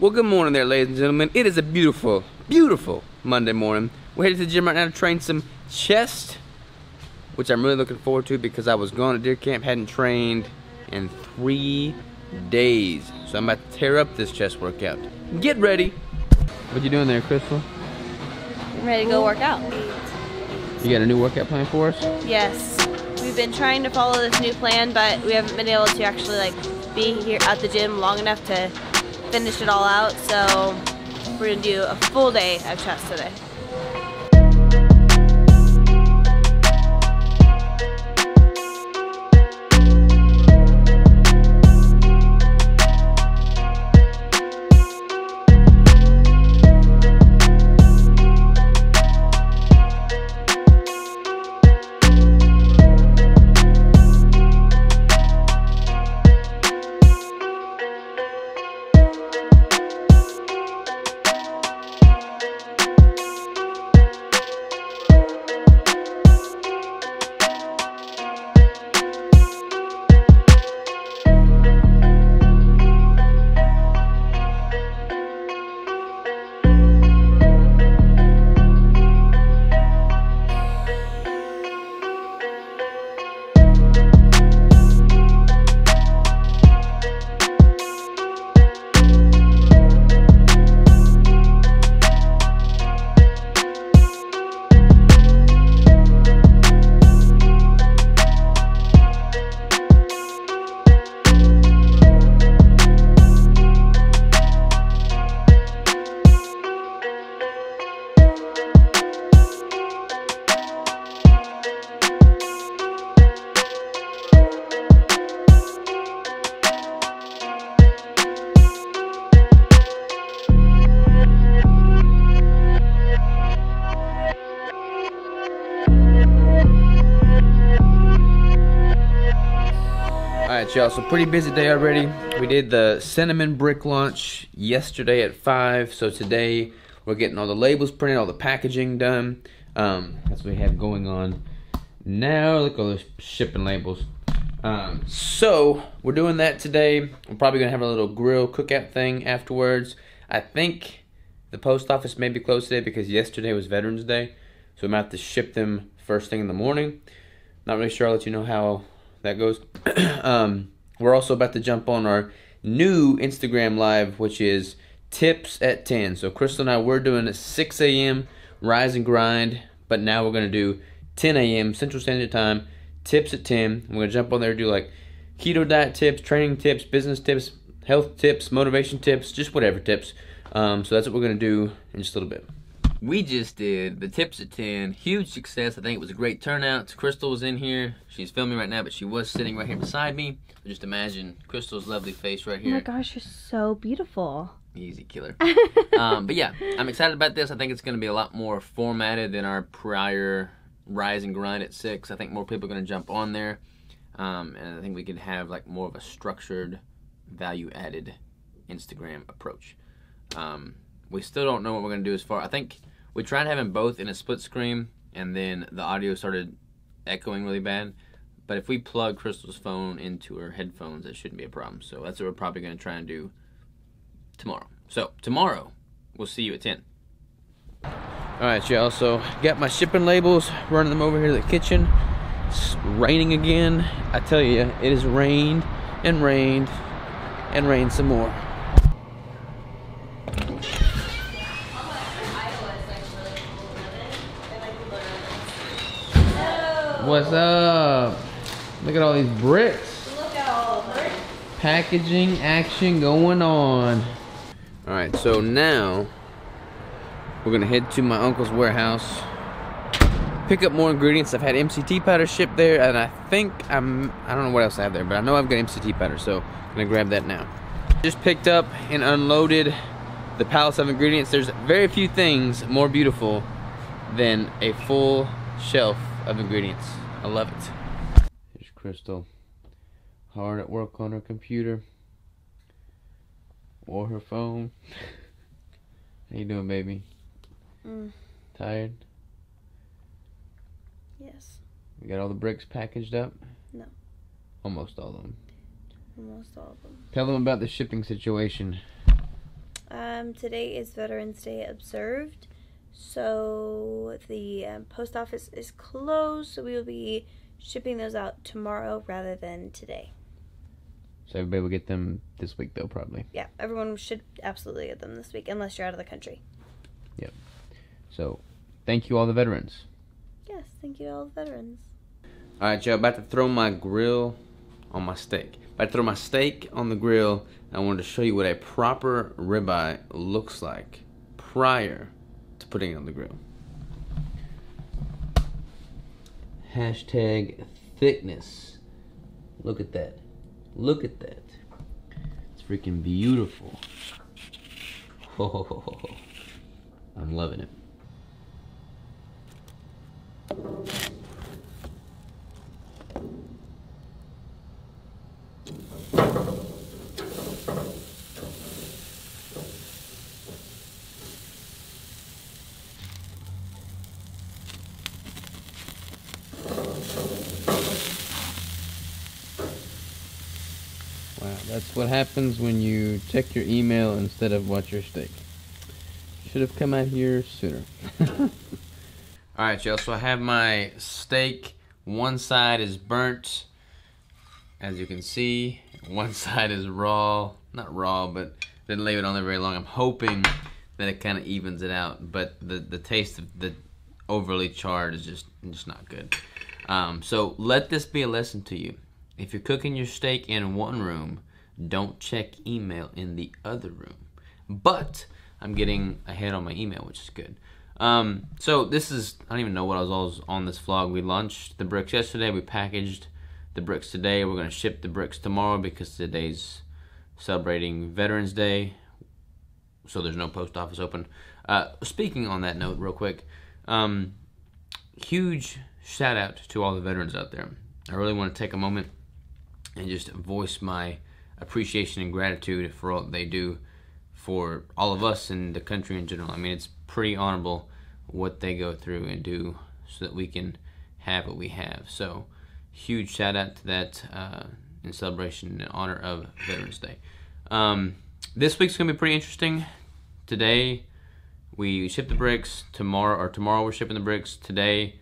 Well, good morning there, ladies and gentlemen. It is a beautiful, beautiful Monday morning. We're headed to the gym right now to train some chest, which I'm really looking forward to because I was gone at deer camp, hadn't trained in 3 days. So I'm about to tear up this chest workout. Get ready. What you doing there, Crystal? I'm ready to go work out. You got a new workout plan for us? Yes. We've been trying to follow this new plan, but we haven't been able to actually be here at the gym long enough to finish it all out. So we're gonna do a full day of chest today. Alright, y'all, so pretty busy day already. We did the cinnamon brick launch yesterday at 5, so today we're getting all the labels printed, all the packaging done. That's what we have going on now. Look at all those shipping labels. So we're doing that today. We're probably gonna have a little grill cookout thing afterwards. I think the post office may be closed today because yesterday was Veterans Day, so we might have to ship them first thing in the morning. Not really sure. I'll let you know how that goes. We're also about to jump on our new Instagram live, which is tips at 10. So Crystal and I were doing a 6 a.m. rise and grind, but now we're going to do 10 a.m. Central Standard Time, tips at 10. We're going to jump on there and do like keto diet tips, training tips, business tips, health tips, motivation tips, just whatever tips. So that's what we're going to do in just a little bit. We just did the tips at 10. Huge success. I think it was a great turnout. Crystal was in here. She's filming right now, but she was sitting right here beside me. So just imagine Crystal's lovely face right here. Oh my gosh, you're so beautiful. Easy killer. But yeah, I'm excited about this. I think it's going to be a lot more formatted than our prior rise and grind at 6. I think more people are going to jump on there. And I think we could have like more of a structured, value-added Instagram approach. We still don't know what we're going to do as far. I think we tried having both in a split screen, and then the audio started echoing really bad. But if we plug Crystal's phone into her headphones, that shouldn't be a problem. So that's what we're probably going to try and do tomorrow. So tomorrow, we'll see you at 10. Alright, y'all. So got my shipping labels, running them over here to the kitchen. It's raining again. I tell you, it has rained and rained and rained some more. What's up? Look at all these bricks. Look at all the bricks. Packaging action going on. Alright, so now we're gonna head to my uncle's warehouse, pick up more ingredients. I've had MCT powder shipped there, and I think I don't know what else I have there, but I know I've got MCT powder, so I'm gonna grab that now. Just picked up and unloaded the pallets of ingredients. There's very few things more beautiful than a full shelf of ingredients. I love it. Here's Crystal, hard at work on her computer or her phone. How you doing, baby? Tired? Yes. You got all the bricks packaged up? No. Almost all of them. Almost all of them. Tell them about the shipping situation. today is Veterans Day observed, so the post office is closed, so we will be shipping those out tomorrow rather than today. So everybody will get them this week, though, probably. Yeah, everyone should absolutely get them this week, unless you're out of the country. Yep. So, thank you all the veterans. Yes, thank you all the veterans. All right, y'all, about to throw my grill on my steak. About to throw my steak on the grill. I wanted to show you what a proper ribeye looks like prior to putting it on the grill. Hashtag thickness. Look at that. Look at that. It's freaking beautiful. Oh, I'm loving it. Wow, that's what happens when you check your email instead of watch your steak. Should have come out here sooner. Alright, y'all, so I have my steak. One side is burnt, as you can see. One side is raw. Not raw, but didn't leave it on there very long. I'm hoping that it kind of evens it out, but the taste of the overly charred is just not good. So let this be a lesson to you. If you're cooking your steak in one room, don't check email in the other room. But I'm getting ahead on my email, which is good. So this is, I don't even know what I was on this vlog. We launched the bricks yesterday. We packaged the bricks today. We're going to ship the bricks tomorrow because today's celebrating Veterans Day. So there's no post office open. Speaking on that note real quick, huge shout out to all the veterans out there. I really want to take a moment and just voice my appreciation and gratitude for all that they do for all of us in the country in general. I mean, it's pretty honorable what they go through and do so that we can have what we have. So, huge shout out to that in celebration and honor of Veterans Day. This week's going to be pretty interesting. Today, we shipped the bricks. Tomorrow we're shipping the bricks. Today,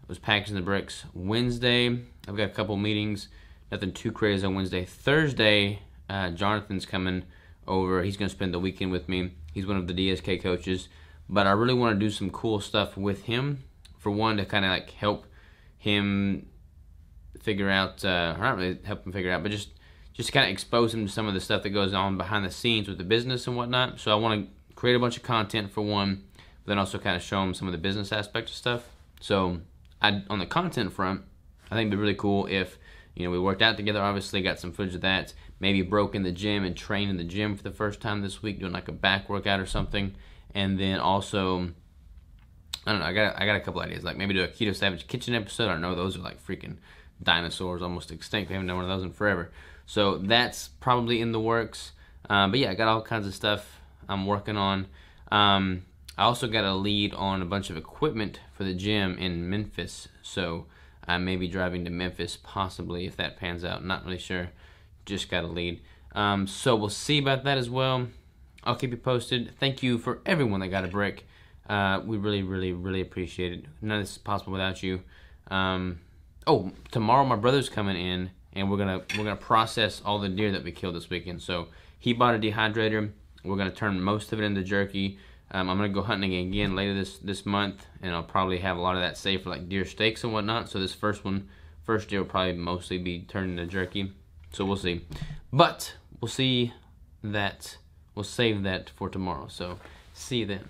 I was packaging the bricks. Wednesday, I've got a couple meetings. Nothing too crazy on Wednesday. Thursday, Jonathan's coming over. He's going to spend the weekend with me. He's one of the DSK coaches. But I really want to do some cool stuff with him. For one, to kind of like help him figure out, or not really help him figure out, but just kind of expose him to some of the stuff that goes on behind the scenes with the business and whatnot. So I want to create a bunch of content for one, but then also kind of show him some of the business aspect of stuff. So on the content front, I think it'd be really cool if, you know, we worked out together, obviously, got some footage of that. Maybe broke in the gym and trained in the gym for the first time this week, doing like a back workout or something. And then also, I don't know, I got a couple ideas. Like maybe do a Keto Savage Kitchen episode. I don't know, those are like freaking dinosaurs, almost extinct. We haven't done one of those in forever. So that's probably in the works. But yeah, I got all kinds of stuff I'm working on. I also got a lead on a bunch of equipment for the gym in Memphis. So I may be driving to Memphis, possibly, if that pans out. Not really sure. Just got a lead. So we'll see about that as well. I'll keep you posted. Thank you for everyone that got a brick. We really, really, really appreciate it. None of this is possible without you. Oh, tomorrow my brother's coming in, and we're gonna process all the deer that we killed this weekend. So he bought a dehydrator. We're gonna turn most of it into jerky. I'm gonna go hunting again later this month, and I'll probably have a lot of that saved for like deer steaks and whatnot. So this first deer will probably mostly be turned into jerky. So we'll see. But we'll see that. We'll save that for tomorrow. So see you then.